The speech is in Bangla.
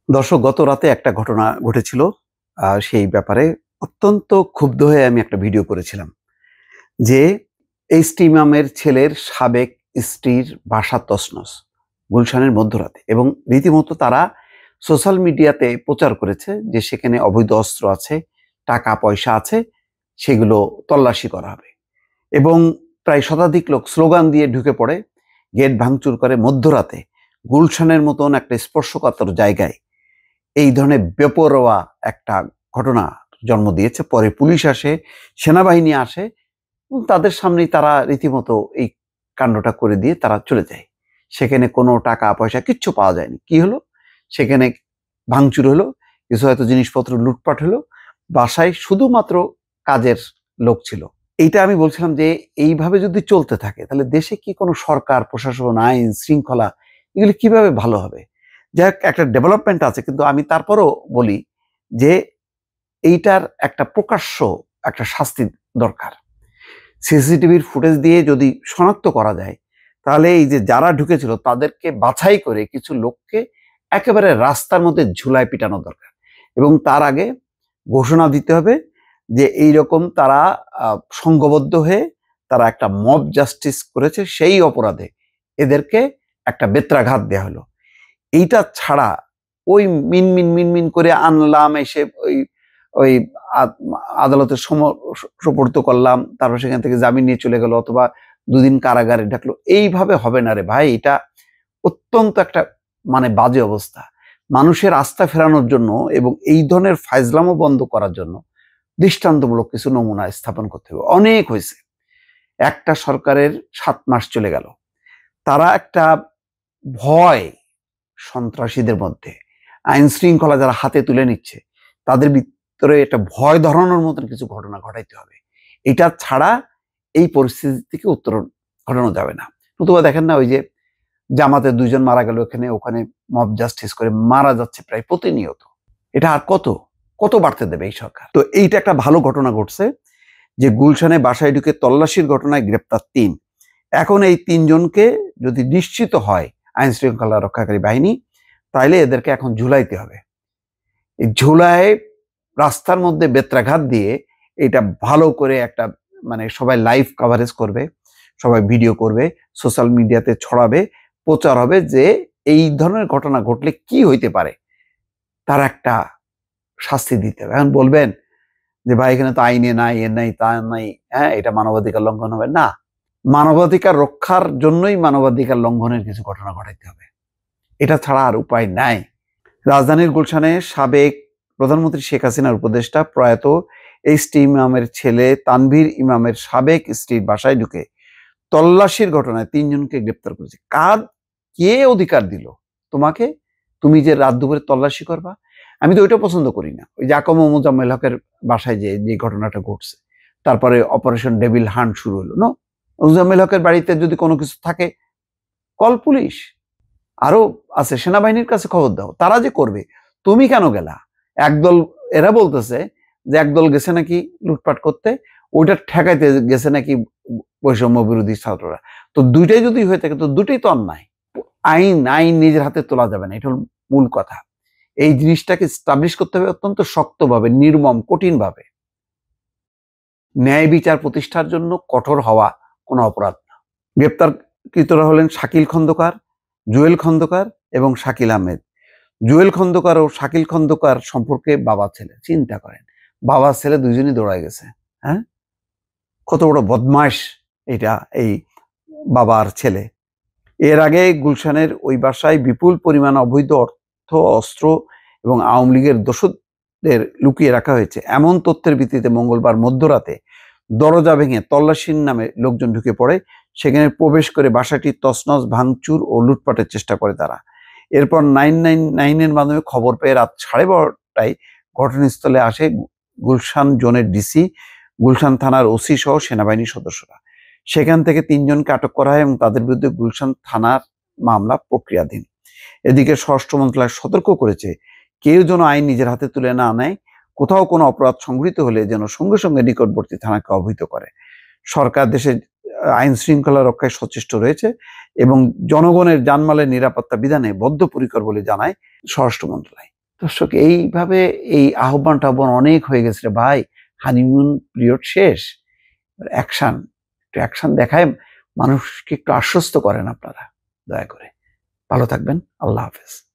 দর্শক, গত রাতে একটা ঘটনা ঘটেছিল। সেই ব্যাপারে অত্যন্ত ক্ষুব্ধ হয়ে আমি একটা ভিডিও করেছিলাম যে এইচটি ইমামের ছেলের সাবেক স্ত্রীর বাসা তছনছ গুলশানের মধ্যরাতে, এবং রীতিমতো তারা সোশ্যাল মিডিয়াতে প্রচার করেছে যে সেখানে অবৈধ অস্ত্র আছে, টাকা পয়সা আছে, সেগুলো তল্লাশি করা হবে। এবং প্রায় শতাধিক লোক স্লোগান দিয়ে ঢুকে পড়ে, গেট ভাঙচুর করে মধ্যরাতে গুলশানের মতন একটা স্পর্শকাতর জায়গায় এই ধরনের বেপরোয়া একটা ঘটনা জন্ম দিয়েছে। পরে পুলিশ আসে, সেনাবাহিনী আসে এবং তাদের সামনেই তারা রীতিমতো এই কাণ্ডটা করে দিয়ে তারা চলে যায়। সেখানে কোনো টাকা পয়সা কিচ্ছু পাওয়া যায়নি। কি হলো? সেখানে ভাঙচুর হলো, কিছু হয়তো জিনিসপত্র লুটপাট হলো, বাসায় শুধুমাত্র কাজের লোক ছিল। এইটা আমি বলছিলাম যে এইভাবে যদি চলতে থাকে তাহলে দেশে কি কোনো সরকার, প্রশাসন, আইন শৃঙ্খলা এগুলি কিভাবে ভালো হবে? যাই হোক, একটা ডেভেলপমেন্ট আছে, কিন্তু আমি তারপরও বলি যে এইটার একটা প্রকাশ্য একটা শাস্তি দরকার। সিসিটিভির ফুটেজ দিয়ে যদি শনাক্ত করা যায় তাহলে এই যে যারা ঢুকেছিল তাদেরকে বাছাই করে কিছু লোককে একেবারে রাস্তার মধ্যে ঝুলায় পিটানো দরকার। এবং তার আগে ঘোষণা দিতে হবে যে এইরকম তারা সংঘবদ্ধ হয়ে তারা একটা মব জাস্টিস করেছে, সেই অপরাধে এদেরকে একটা বেত্রাঘাত দেওয়া হলো। এইটা ছাড়া ওই মিনমিন মিনমিন করে আনলাম, এসে ওই ওই আদালতে সোপর্দ করলাম, তারপর সেখান থেকে জামিন নিয়ে চলে গেল, অথবা দুদিন কারাগারে ঢাকলো, এইভাবে হবে না রে ভাই। এটা অত্যন্ত একটা বাজে অবস্থা। মানুষের আস্থা ফেরানোর জন্য এবং এই ধরনের ফাইজলামও বন্ধ করার জন্য দৃষ্টান্তমূলক কিছু নমুনা স্থাপন করতে হবে। অনেক হয়েছে। একটা সরকারের 7 মাস চলে গেল, তারা একটা ভয় সন্ত্রাসীদের মধ্যে, আইন শৃঙ্খলা যারা হাতে তুলে নিচ্ছে তাদের ভিতরে একটা ভয় ধরানোর মতন কিছু ঘটনা ঘটাইতে হবে। এটা ছাড়া এই পরিস্থিতি থেকে উত্তরণ ঘটানো যাবে না। নতুবা দেখেন না, ওই যে জামাতের 2 জন মারা গেল, এখানে ওখানে মব জাস্টিস করে মারা যাচ্ছে প্রায় প্রতিনিয়ত। এটা আর কত কত বাড়তে দেবে এই সরকার? তো এইটা একটা ভালো ঘটনা ঘটছে যে গুলশানে বাসায় ঢুকে তল্লাশির ঘটনায় গ্রেপ্তার 3। এখন এই 3 জনকে যদি নিশ্চিত হয় আইন শৃঙ্খলা রক্ষাকারী বাহিনী, তাইলে এদেরকে এখন ঝুলাইতে হবে। এই ঝুলায় রাস্তার মধ্যে বেত্রাঘাত দিয়ে এটা ভালো করে একটা সবাই লাইভ কভারেজ করবে, সবাই ভিডিও করবে, সোশ্যাল মিডিয়াতে ছড়াবে, প্রচার হবে যে এই ধরনের ঘটনা ঘটলে কি হইতে পারে, তার একটা শাস্তি দিতে হবে। এখন বলবেন যে ভাই এখানে তো আইনে নাই, এর নাই, তা নাই, হ্যাঁ এটা মানবাধিকার লঙ্ঘন হবে না। মানবাধিকার রক্ষার জন্যই মানবাধিকার লঙ্ঘনের কিছু ঘটনা ঘটাইতে হবে, এটা ছাড়া আর উপায় নাই। রাজধানীর গুলশানে সাবেক প্রধানমন্ত্রী শেখ হাসিনার উপদেষ্টা প্রয়াত এইচটি ইমামের ছেলে তানভীর ইমামের সাবেক স্ত্রীর বাসায় ঢুকে তল্লাশির ঘটনায় 3 জনকে গ্রেপ্তার করেছে। কে অধিকার দিল তোমাকে, তুমি যে রাত দুপুরে তল্লাশি করবা? আমি তো ওইটা পছন্দ করি না। ওই যে আকম মোজাম্মেল হকের বাসায় যে ঘটনাটা ঘটছে, তারপরে অপারেশন ডেভিল হান্ট শুরু হলো। মোজাম্মেল হকের বাড়িতে যদি কোনো কিছু থাকে, কল পুলিশ। আরো আছে, সেনাবাহিনীর কাছে খবর দাও, তারা যে করবে। তুমি কেন গেলা? একদল, এরা বলতেছে যে একদল গেছে নাকি লুটপাট করতে, ওইটা ঠেকাইতে গেছে নাকি বৈষম্য বিরোধী ছাত্ররা। তো দুইটাই যদি হয়ে থাকে তো দুটোই তো অন্যায়। আইন আইন নিজের হাতে তোলা যাবে না, এটা হল মূল কথা। এই জিনিসটাকে স্টাবলিশ করতে হবে অত্যন্ত শক্তভাবে, নির্মম, কঠিন ভাবে। ন্যায় বিচার প্রতিষ্ঠার জন্য কঠোর হওয়া কোনো অপরাধ না। গ্রেপ্তারকৃতরা হলেন শাকিল খন্দকার, জুয়েল খন্দকার এবং শাকিল আহমেদ। জুয়েল খন্দকার ও শাকিল খন্দকার সম্পর্কে বাবা ছেলে। চিন্তা করেন, বাবা ছেলে দুইজনই দৌড়ায় গেছে। হ্যাঁ, কত বড় বদমাশ এটা, এই বাবার ছেলে। এর আগে গুলশানের ওই বাসায় বিপুল পরিমাণ অবৈধ অর্থ, অস্ত্র এবং আওয়ামী লীগের দোসরদের লুকিয়ে রাখা হয়েছে এমন তথ্যের ভিত্তিতে মঙ্গলবার মধ্যরাতে দরজা ভেঙে তল্লাশির নামে লোকজন ঢুকে পড়ে। সেখানে প্রবেশ করে বাসাটি তছনছ, ভাঙচুর ও লুটপাটের চেষ্টা করে তারা। এরপর 999-এর মাধ্যমে খবর পেয়ে রাত 12:30টায় ঘটনাস্থলে আসে গুলশান জোনের ডিসি, গুলশান থানার ওসি সহ সেনাবাহিনীর সদস্যরা। সেখান থেকে 3 জনকে আটক করা হয় এবং তাদের বিরুদ্ধে গুলশান থানার মামলা প্রক্রিয়াধীন। এদিকে স্বরাষ্ট্র মন্ত্রণালয় সতর্ক করেছে, কেউ যেন আইন নিজের হাতে তুলে না নেয়। কোথাও কোনো অপরাধ সংঘটিত হলে যেন সঙ্গে সঙ্গে নিকটবর্তী থানাকে অবহিত করে। সরকার দেশের আইন শৃঙ্খলা রক্ষায় সচেষ্ট রয়েছে এবং জনগণের জানমালের নিরাপত্তা বিধানে বদ্ধপরিকর বলে জানায় স্বরাষ্ট্র মন্ত্রণালয়। দর্শক এইভাবে এই আহ্বান টাহ্বান অনেক হয়ে গেছে রে ভাই, হানিমুন পিরিয়ড শেষ, অ্যাকশন, একটু অ্যাকশন দেখায় মানুষকে একটু আশ্বস্ত করেন আপনারা দয়া করে। ভালো থাকবেন, আল্লাহ হাফেজ।